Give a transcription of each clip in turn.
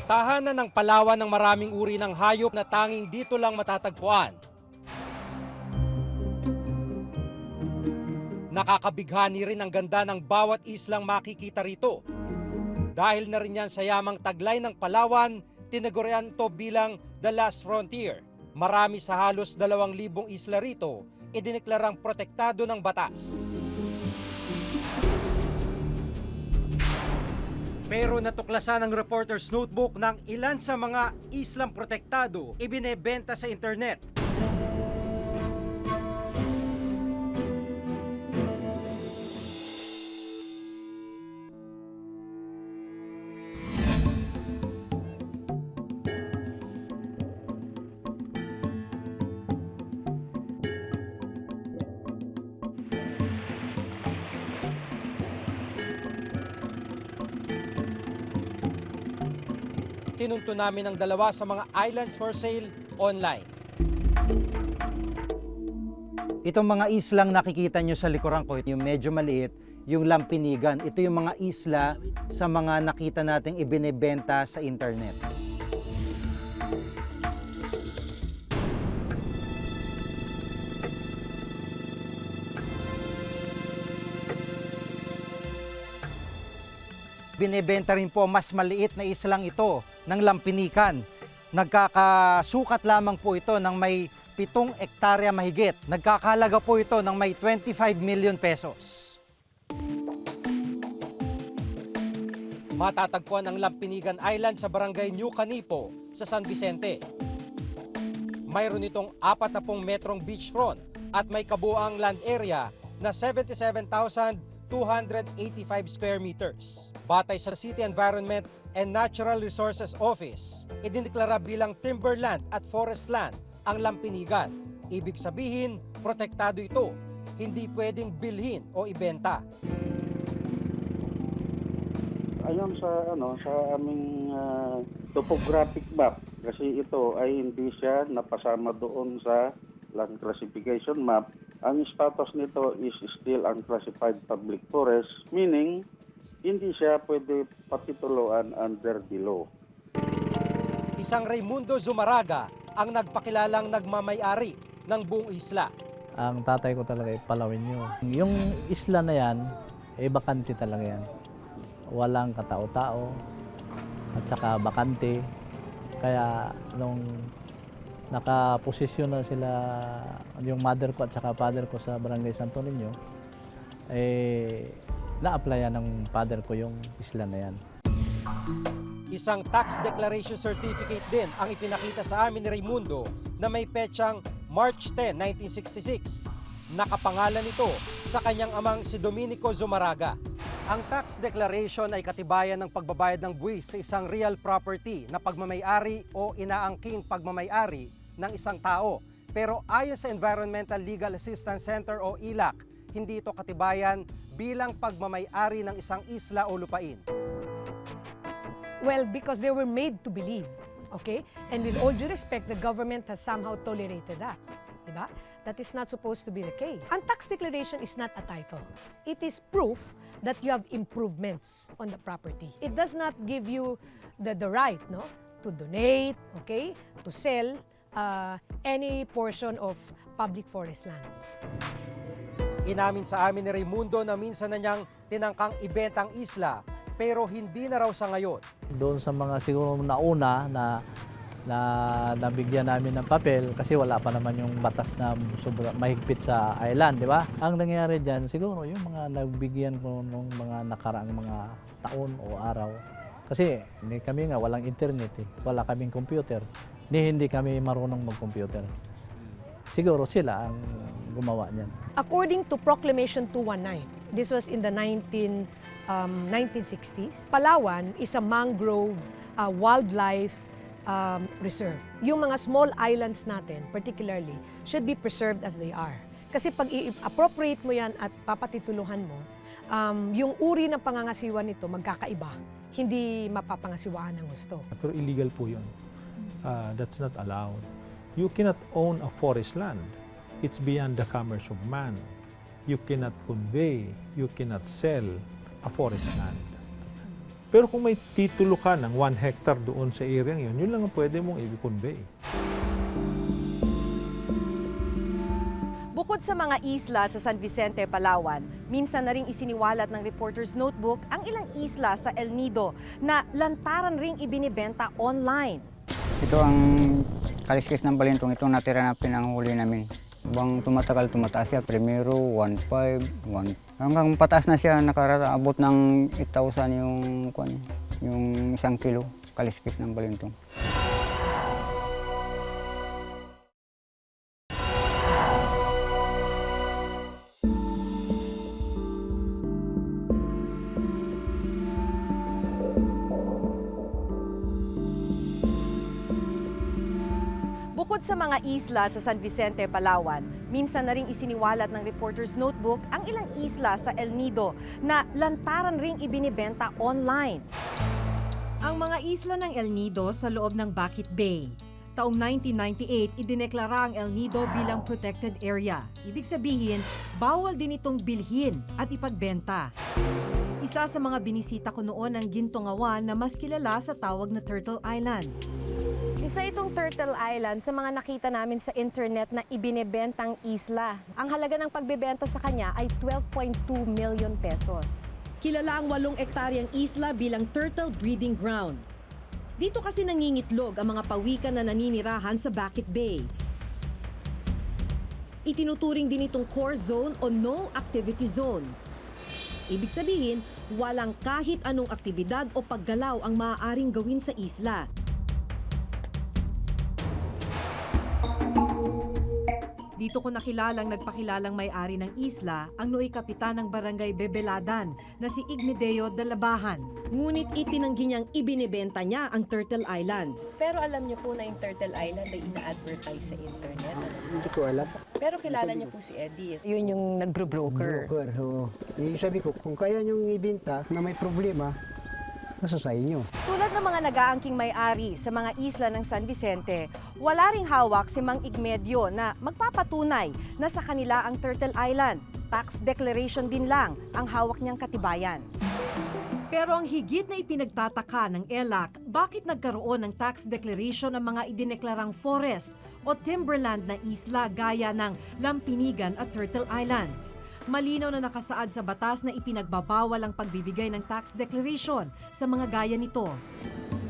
Tahanan ng Palawan ng maraming uri ng hayop na tanging dito lang matatagpuan. Nakakabighani rin ang ganda ng bawat islang makikita rito. Dahil na rin yan sa yamang taglay ng Palawan, tinagurian ito bilang The Last Frontier. Marami sa halos 2,000 isla rito, idineklarang protektado ng batas. Pero natuklasan ng Reporter's Notebook ng ilan sa mga islang protektado ibinebenta sa internet. Tinunto namin ang dalawa sa mga islands for sale online. Itong mga islang nakikita nyo sa likuran ko, yung medyo maliit, yung Lampinigan. Ito yung mga isla sa mga nakita nating ibinebenta sa internet. Binebenta rin po mas maliit na islang ito ng Lampinikan. Nagkakasukat lamang po ito ng may 7 hektarya mahigit. Nagkakahalaga po ito ng may 25 million pesos. Matatagpuan ang Lampinigan Island sa barangay New Canipo sa San Vicente. Mayroon itong 40 metrong beachfront at may kabuuang land area na 77,285 square meters. Batay sa City Environment and Natural Resources Office, idineklara bilang timberland at forest land ang Lampinigan. Ibig sabihin, protektado ito. Hindi pwedeng bilhin o ibenta. Ayon sa aming topographic map, kasi ito ay hindi siya napasama doon sa land classification map. Ang status nito is still unclassified public forest, meaning hindi siya pwede patituluan under the law. Isang Raimundo Zumaraga ang nagpakilalang nagmamay-ari ng buong isla. Ang tatay ko talaga ay Palawenyo. Yung isla na yan, bakante talaga yan. Walang katao-tao at saka bakante. Kaya nung nakaposisyon na sila, yung mother ko at saka father ko sa Barangay Santo Niño, na-applyan ng father ko yung isla na yan. Isang tax declaration certificate din ang ipinakita sa amin ni Raimundo na may petsang March 10, 1966. Nakapangalan ito sa kanyang amang si Dominico Zumaraga. Ang tax declaration ay katibayan ng pagbabayad ng buwis sa isang real property na pagmamay-ari o inaangking pagmamay-ari ng isang tao. Pero ayon sa Environmental Legal Assistance Center o ILAC, hindi ito katibayan bilang pagmamay-ari ng isang isla o lupain. Well, because they were made to believe, okay? And with all due respect, the government has somehow tolerated that, diba? That is not supposed to be the case. Ang tax declaration is not a title. It is proof that you have improvements on the property. It does not give you the right, no, to donate, okay, to sell any portion of public forest land. Inamin sa amin ni Raimundo na minsan na niyang tinangkang ibenta ang isla pero hindi na raw sa ngayon. Doon sa mga siguro nauna na nabigyan namin ng papel kasi wala pa naman yung batas na mahigpit sa island, di ba? Ang nangyayari dyan, siguro yung mga nabigyan ko nung mga nakaraang mga taon o araw. Kasi hindi kami nga walang internet, wala kaming computer, hindi kami marunong mag-computer. Siguro sila ang gumawa niyan. According to Proclamation 219, this was in the 1960s, Palawan is a mangrove wildlife reserve. Yung mga small islands natin, particularly, should be preserved as they are. Kasi pag i-appropriate mo yan at papatituluhan mo, yung uri ng pangangasiwa nito magkakaiba. Hindi mapapangasiwaan ng gusto. Pero illegal po yun. That's not allowed. You cannot own a forest land. It's beyond the commerce of man. You cannot convey, you cannot sell a forest land. Pero kung may titulo ka ng 1 hectare doon sa area yun, yun lang ang pwede mong i-convey. Bukod sa mga isla sa San Vicente, Palawan, minsan na ring isiniwalat ng Reporter's Notebook ang ilang isla sa El Nido na lantaran ring ibinibenta online. Ito ang kaliskis ng balintong, itong natira na pinanghuli namin. Bang tumatagal, tumataas siya, primero 1.5, 1. Hanggang pataas na siya, nakaraabot ng 8,000 yung 1 kilo kaliskis ng balintong. Bukod sa mga isla sa San Vicente, Palawan, minsan na ring isiniwalat ng Reporter's Notebook ang ilang isla sa El Nido na lantaran ring ibinibenta online. Ang mga isla ng El Nido sa loob ng Bakit Bay. Taong 1998, idineklara ang El Nido bilang protected area. Ibig sabihin, bawal din itong bilhin at ipagbenta. Isa sa mga binisita ko noon ang Gintungawan na mas kilala sa tawag na Turtle Island. Isa itong Turtle Island sa mga nakita namin sa internet na ibinebentang isla. Ang halaga ng pagbebenta sa kanya ay 12.2 million pesos. Kilala ang 8 ektaryang isla bilang turtle breeding ground. Dito kasi nangingitlog ang mga pawikan na naninirahan sa Bakit Bay. Itinuturing din itong core zone o no activity zone. Ibig sabihin, walang kahit anong aktibidad o paggalaw ang maaaring gawin sa isla. Dito ko nakilalang nagpakilalang may-ari ng isla ang nooy kapitan ng barangay Bebeladan na si Igmedeo Dalabahan. Ngunit itinanggi niyang ibinibenta niya ang Turtle Island. Pero alam niyo po na yung Turtle Island ay ina-advertise sa internet. Hindi ko alam. Pero kilala niyo po si Eddie. Yun yung nagro-broker. Broker, oo. Sabi ko, kung kaya niyong ibenta na may problema, nasa sa inyo. Tulad ng mga nag-aangking may-ari sa mga isla ng San Vicente, wala ring hawak si Mang Igmedio na magpapatunay na sa kanila ang Turtle Island. Tax declaration din lang ang hawak niyang katibayan. Pero ang higit na ipinagtataka ng ELAC, bakit nagkaroon ng tax declaration ang mga idineklarang forest o timberland na isla gaya ng Lampinigan at Turtle Islands? Malinaw na nakasaad sa batas na ipinagbabawal ang pagbibigay ng tax declaration sa mga gaya nito.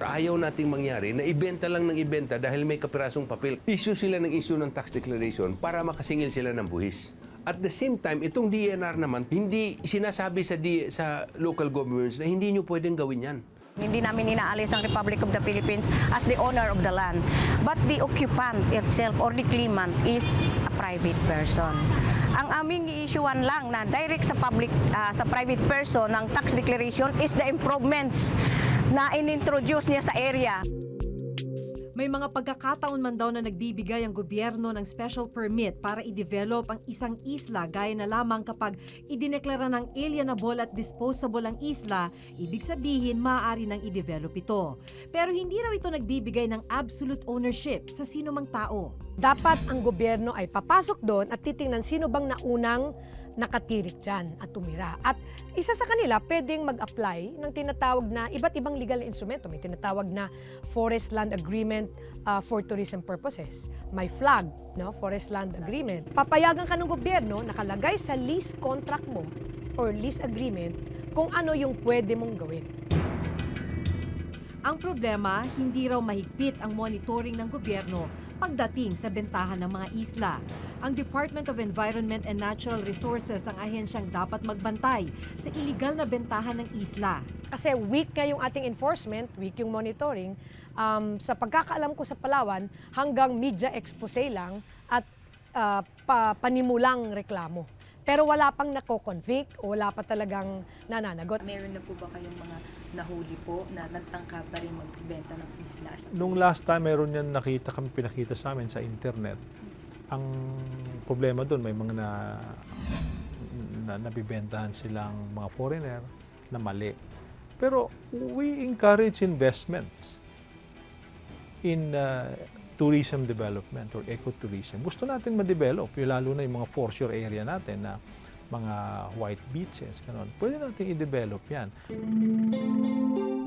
Ayaw nating mangyari na ibenta lang ng ibenta dahil may kapirasong papel. Issue sila ng issue ng tax declaration para makasingil sila ng buhis. At the same time, itong DNR naman, hindi sinasabi sa local governments na hindi nyo pwedeng gawin yan. Hindi namin inaalis ang Republic of the Philippines as the owner of the land. But the occupant itself or the claimant is a private person. Ang aming i-issuean lang na direct sa private person ng tax declaration is the improvements na inintroduce niya sa area. May mga pagkakataon man daw na nagbibigay ang gobyerno ng special permit para i-develop ang isang isla gaya na lamang kapag idineklara ng alienable at disposable ang isla, ibig sabihin maaari nang i-develop ito. Pero hindi raw ito nagbibigay ng absolute ownership sa sino mang tao. Dapat ang gobyerno ay papasok doon at titingnan sino bang naunang nakatirik dyan at tumira. At isa sa kanila pwedeng mag-apply ng tinatawag na iba't ibang legal instrumento. May tinatawag na Forest Land Agreement for tourism purposes. May FLAG, no? Forest Land Agreement. Papayagan ka ng gobyerno, nakalagay sa lease contract mo or lease agreement kung ano yung pwede mong gawin. Ang problema, hindi raw mahigpit ang monitoring ng gobyerno pagdating sa bentahan ng mga isla. Ang Department of Environment and Natural Resources ang ahensyang dapat magbantay sa iligal na bentahan ng isla. Kasi weak nga yung ating enforcement, weak yung monitoring. Sa pagkakaalam ko sa Palawan, hanggang media expose lang at panimulang reklamo. Pero wala pang nako-convict o wala pa talagang nananagot. Meron na po ba kayong mga nahuli po na nagtangka pa rin magbenta ng isla? Nung last time, meron yan pinakita sa amin sa internet. Ang problema doon, may mga nabibentahan silang mga foreigner na mali. Pero we encourage investments in tourism development or ecotourism. Gusto natin ma-develop, lalo na yung mga foreshore area natin na mga white beaches, ganun. Pwede natin i-develop yan.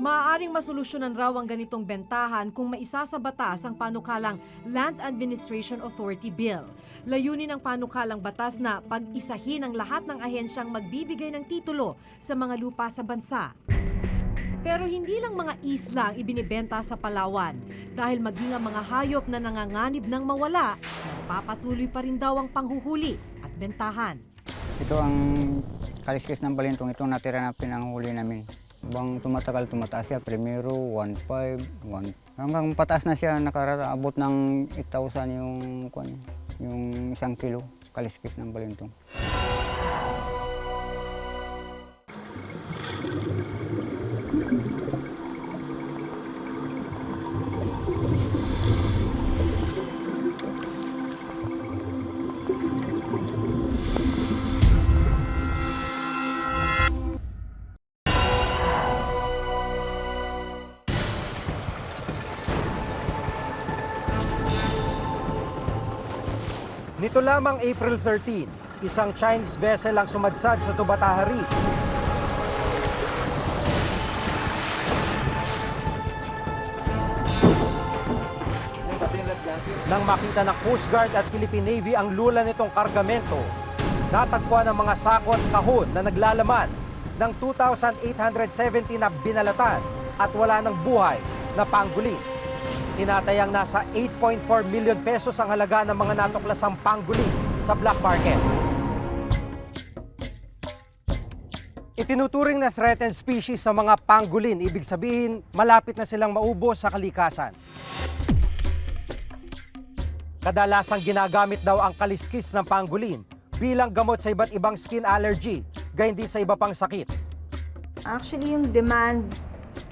Maaaring masolusyonan raw ang ganitong bentahan kung maisa sa batas ang panukalang Land Administration Authority Bill. Layunin ng panukalang batas na pag-isahin ang lahat ng ahensyang magbibigay ng titulo sa mga lupa sa bansa. Pero hindi lang mga isla ang ibinibenta sa Palawan dahil maging ang mga hayop na nanganganib ng mawala, papatuloy pa rin daw ang panghuhuli at bentahan. Ito ang kaliskis ng balintong, itong natira na pinanghuli namin. Bang tumatagal, tumataas siya. Primero, 1.5, 1. Hanggang pataas na siya, nakaraabot ng 8,000 yung 1 kilo kaliskis ng balintong. Nito lamang April 13, isang Chinese vessel ang sumadsad sa Tubataha Reef. Nang makita ng Coast Guard at Philippine Navy ang lula nitong kargamento, natagpuan ang mga sako at kahon na naglalaman ng 2,870 na binalatan at wala ng buhay na pangolin. Tinatayang nasa 8.4 million pesos ang halaga ng mga natuklasang pangolin sa black market. Itinuturing na threatened species sa mga pangolin, ibig sabihin malapit na silang maubos sa kalikasan. Kadalasang ginagamit daw ang kaliskis ng pangolin bilang gamot sa iba't ibang skin allergy, gayon din sa iba pang sakit. Actually, yung demand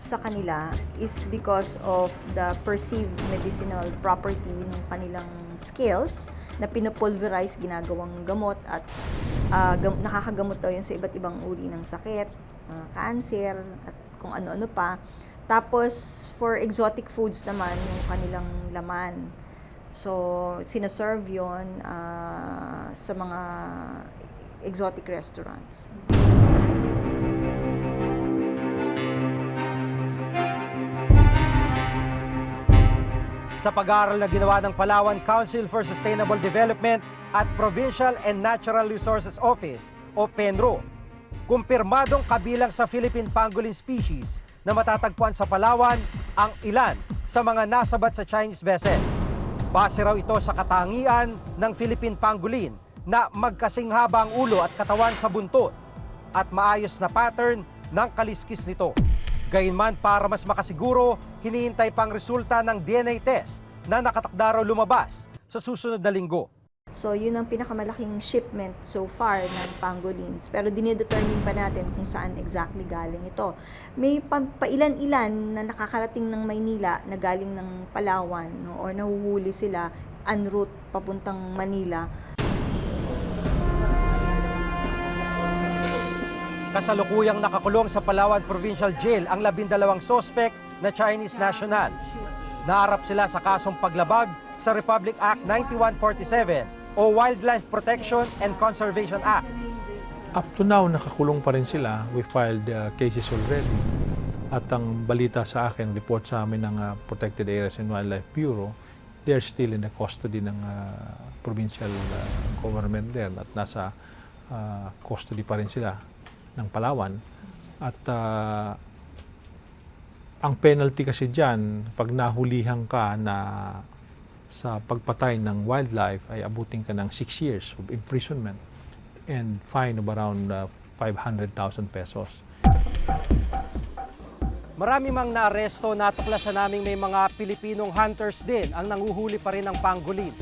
sa kanila is because of the perceived medicinal property ng kanilang scales na pinapulverize, ginagawang gamot at nakakagamot daw yun sa iba't ibang uri ng sakit, cancer at kung ano-ano pa. Tapos for exotic foods naman yung kanilang laman. So sinaserve yun sa mga exotic restaurants. Sa pag-aaral na ginawa ng Palawan Council for Sustainable Development at Provincial and Natural Resources Office o PENRO, kumpirmadong kabilang sa Philippine pangolin species na matatagpuan sa Palawan ang ilan sa mga nasabat sa Chinese vessel. Base raw ito sa katangian ng Philippine pangolin na magkasing haba ang ulo at katawan sa buntot at maayos na pattern ng kaliskis nito. Gayunman, para mas makasiguro, hinihintay pang resulta ng DNA test na nakatakda raw lumabas sa susunod na linggo. So yun ang pinakamalaking shipment so far ng pangolins. Pero dinidetermine pa natin kung saan exactly galing ito. May pailan-ilan na nakakarating ng Maynila na galing ng Palawan, no? Or nahuhuli sila en route papuntang Manila. Kasalukuyang nakakulong sa Palawan Provincial Jail ang 12 sospek na Chinese national. Naharap sila sa kasong paglabag sa Republic Act 9147 o Wildlife Protection and Conservation Act. Up to now, nakakulong pa rin sila. We filed cases already. At ang balita sa akin, report sa amin ng Protected Areas and Wildlife Bureau, they're still in the custody ng provincial government there at nasa custody pa rin sila ng Palawan. At ang penalty kasi dyan, pag nahulihan ka na sa pagpatay ng wildlife ay abutin ka ng 6 years of imprisonment and fine of around 500,000 pesos. Marami mang naaresto, natuklasan naming may mga Pilipinong hunters din ang nanguhuli pa rin ng pangolin.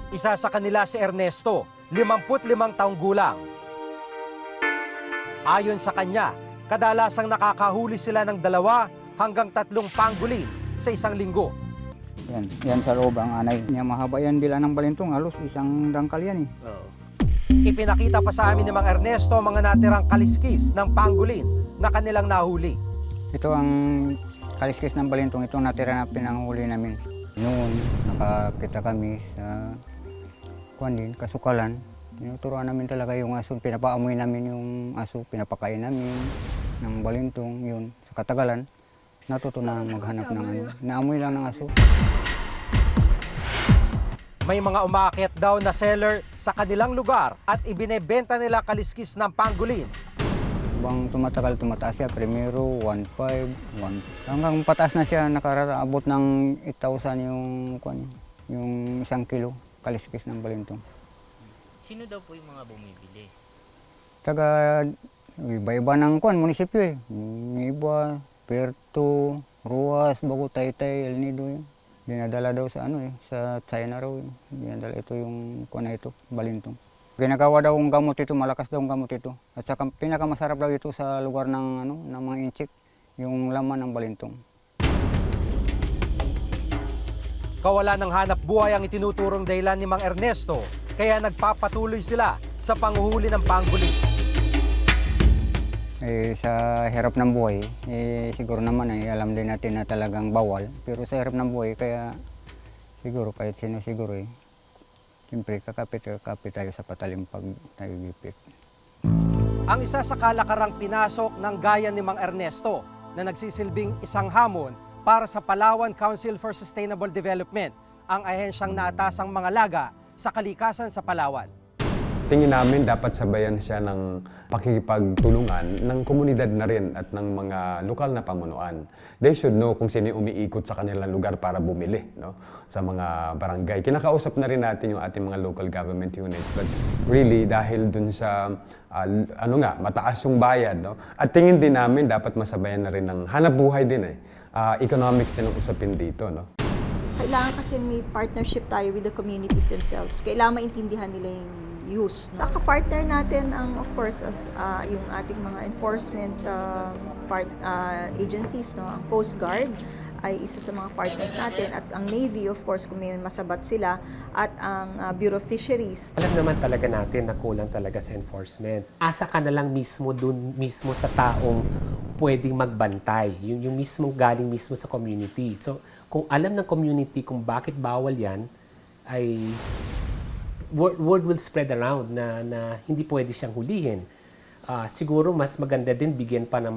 Isa sa kanila si Ernesto, 55 taong gulang. Ayon sa kanya, kadalasang nakakahuli sila ng 2 hanggang 3 pangolin sa isang linggo. Yan sa loob ang anay niya, mahaba yan dila ng balintong, halos isang dangkal yan eh. Ipinakita pa sa amin ni Mang Ernesto ang mga natirang kaliskis ng pangolin na kanilang nahuli. Ito ang kaliskis ng balintong, itong natira na pinanghuli namin. Noon, nakakita kami sa kasukalan, Tinuturuan namin talaga yung aso. Pinapaamoy namin yung aso, pinapakain namin ng balintong. Yun, sa katagalan, natuto na maghanap ng ano. Naamoy lang ng aso. May mga umaakyat daw na seller sa kanilang lugar at ibinebenta nila kaliskis ng pangolin. Bang tumatagal, tumataas siya. Primero, 1.5, 1. Hanggang pataas na siya, nakaraabot ng 8,000 yung 1 kilo kaliskis ng balintong. Sino daw po yung mga bumibili? Taga iba-iba ng munisipyo eh. Yung iba, Puerto, Ruas, Bago, Taytay, El Nido yun. Dinadala daw sa sa China raw. Dinadala ito yung na ito, balintong. Ginagawa daw ang gamot ito, malakas daw ang gamot ito. At saka pinakamasarap daw ito sa lugar ng ng mga inchik, yung laman ng balintong. Kawalan ng hanap buhay ang itinuturong dahilan ni Mang Ernesto, kaya nagpapatuloy sila sa panghuhuli ng pangolin. Sa hirap ng buhay, siguro naman alam din natin na talagang bawal. Pero sa hirap ng buhay, kaya siguro kahit sino siguro siyempre kakapit tayo sa patalim pag tayo gipit. Ang isa sa kalakarang pinasok ng gaya ni Mang Ernesto na nagsisilbing isang hamon para sa Palawan Council for Sustainable Development, ang ahensyang naatasang mga laga sa kalikasan sa Palawan. Tingin namin dapat sabayan siya ng pakikipagtulungan ng komunidad na rin at ng mga lokal na pamunuan. They should know kung sino umiikot sa kanilang lugar para bumili, no? Sa mga barangay. Kinakausap na rin natin yung ating mga local government units. But really, dahil dun sa mataas yung bayad, no? At tingin din namin dapat masabayan na rin ng hanap buhay din economics din ang usapin dito, no? Kailangan kasi may partnership tayo with the communities themselves. Kailangan maintindihan nila yung use. No? Ka-partner natin ang, of course, yung ating mga enforcement agencies, no? Ang Coast Guard ay isa sa mga partners natin at ang Navy, of course, kung may masabat sila, at ang Bureau of Fisheries. Alam naman talaga natin na kulang talaga sa enforcement. Asa ka na lang mismo dun mismo sa taong pwedeng magbantay. Yung mismo galing mismo sa community. So, kung alam ng community kung bakit bawal yan, ay word will spread around na hindi pwede siyang hulihin. Siguro mas maganda din bigyan pa ng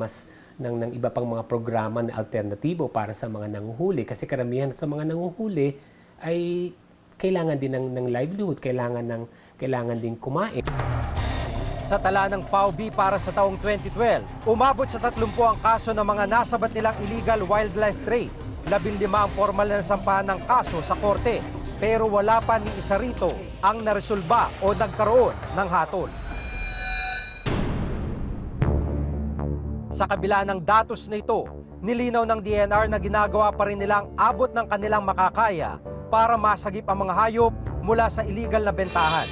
ng iba pang mga programa na alternatibo para sa mga nanguhuli. Kasi karamihan sa mga nanguhuli ay kailangan din ng livelihood, kailangan din kumain. Sa tala ng PAUB para sa taong 2012, umabot sa 30 ang kaso ng mga nasabat nilang illegal wildlife trade. 15 ang formal na nasampahan ng kaso sa korte, pero wala pa ni isa rito ang naresolba o nagkaroon ng hatol. Sa kabila ng datos na ito, nilinaw ng DNR na ginagawa pa rin nilang abot ng kanilang makakaya para masagip ang mga hayop mula sa illegal na bentahan.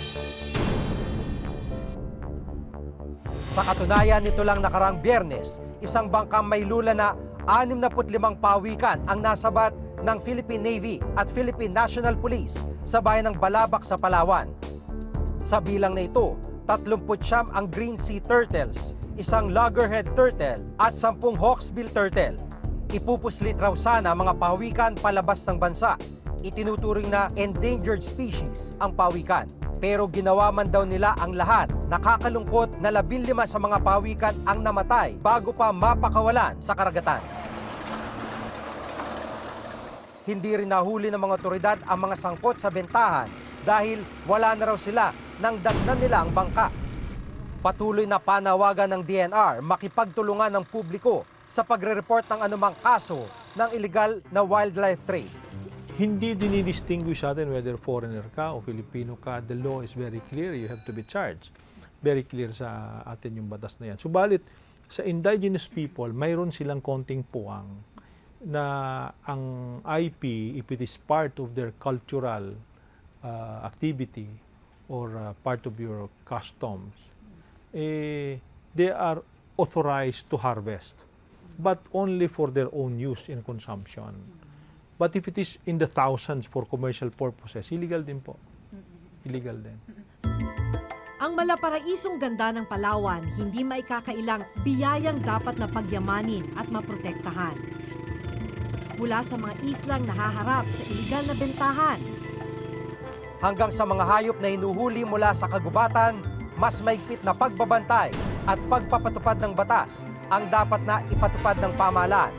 Sa katunayan, nito lang nakarang Biyernes, isang bangkang may lula na 65 pawikan ang nasabat ng Philippine Navy at Philippine National Police sa bayan ng Balabac sa Palawan. Sa bilang na ito, 39 ang green sea turtles, isang loggerhead turtle at 10 hawksbill turtle. Ipupuslit raw sana mga pawikan palabas ng bansa. Itinuturing na endangered species ang pawikan. Pero ginawa man daw nila ang lahat. Nakakalungkot na 15 sa mga pawikan ang namatay bago pa mapakawalan sa karagatan. Hindi rin nahuli ng mga otoridad ang mga sangkot sa bentahan dahil wala na raw sila nang dagnan nila ang bangka. Patuloy na panawagan ng DNR makipagtulungan ng publiko sa pagre-report ng anumang kaso ng illegal na wildlife trade. Hindi dinidistinguish natin whether foreigner ka o Filipino ka. The law is very clear. You have to be charged. Very clear sa atin yung batas na yan. Subalit, sa indigenous people, mayroon silang konting puwang na ang IP, if it is part of their cultural activity or part of your customs, they are authorized to harvest, but only for their own use and consumption. But if it is in the thousands for commercial purposes, illegal din po. Illegal din. Ang malaparaisong ganda ng Palawan, hindi maikakailang biyayang dapat na pagyamanin at maprotektahan. Mula sa mga islang nahaharap sa iligal na bentahan, hanggang sa mga hayop na hinuhuli mula sa kagubatan, mas maigpit na pagbabantay at pagpapatupad ng batas ang dapat na ipatupad ng pamahalaan.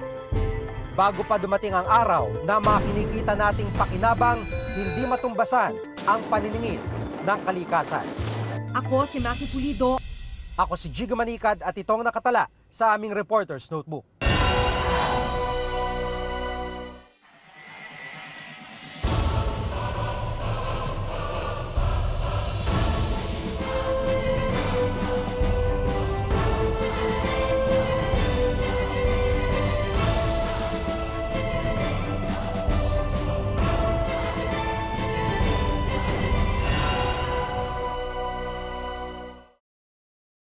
Bago pa dumating ang araw na makinikita nating pakinabang, hindi matumbasan ang paniningil ng kalikasan. Ako si Maki Pulido. Ako si Jigo Manikad at itong nakatala sa aming Reporter's Notebook.